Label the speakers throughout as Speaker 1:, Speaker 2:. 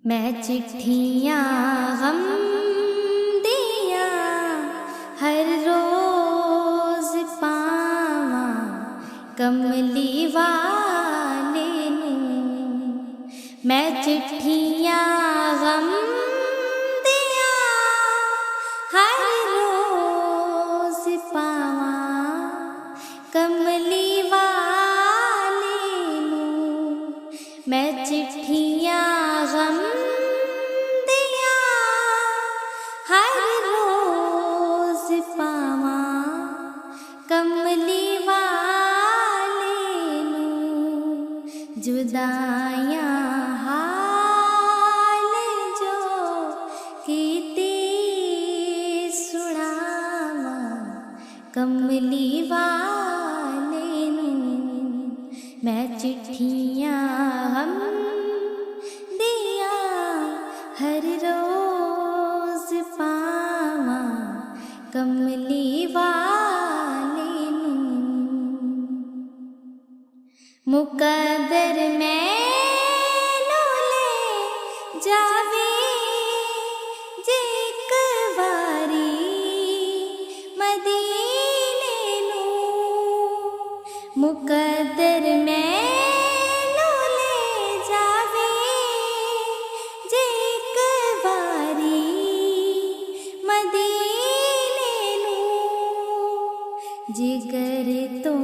Speaker 1: मैं चिट्ठियाँ गम दिया हर रोज पावा कमली वाले नूं। मैं चिट्ठियाँ गम दिया हर रोज पावा कमली वाले नूं। मैं चिट्ठियाँ गम दिया हर रोज पावा कमली वाले नूं। जुदाइयाँ हाल जो कीती सुनावा कमली वाले नूं। मैं चिट्ठियाँ गम दिया हर रोज पावा कमली वाले नूं। मुकद्दर मैनू ले जावे जे इक वारी मदीने नूं। मुकद्दर मैनू ले जावे जे इक वारी मदीने नूं। जिगर तू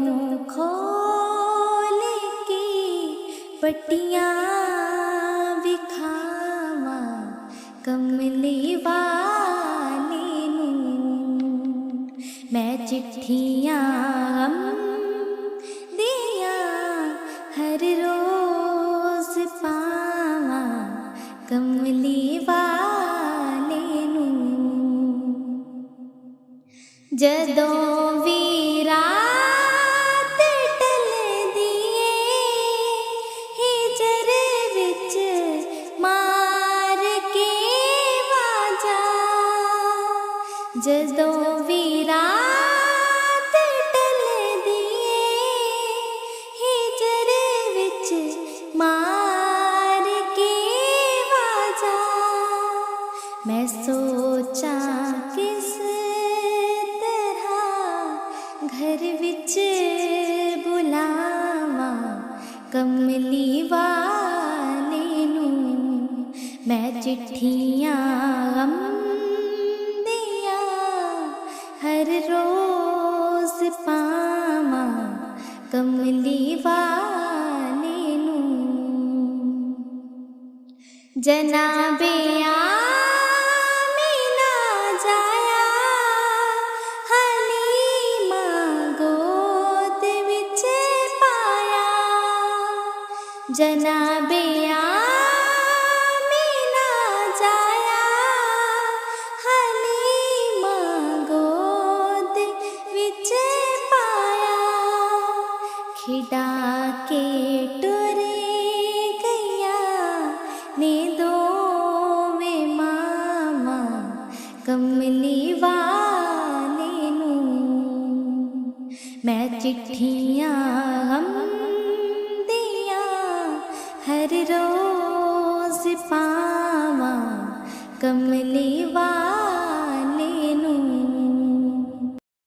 Speaker 1: खोल के पट्टियाँ विखावा कमली वाले नूं। मैं चिट्ठियाँ गम दिया हर रोज पावा कमली वाले नूं। जदों वी रात टलदी ए हिजर विच मार के वाजा। जदों वी रात टलदी ए हिजर विच मार के वाजा। मैं सोचा किस तरह घर विच बुलावा कमली वाले नूं। मैं चिट्ठियाँ गम दिया हर रोज पावा कमली वाले नूं। जनाबे आमीना जाया हलीमा गोद विच पाया। जनाबे आमीना जाया हलीमा गोद विच पाया। खिडा के टुरे गया ने दोवें मावा कमली वाले नूं। मैं चिट्ठियाँ गम दिया हर रोज पावा कमली वाले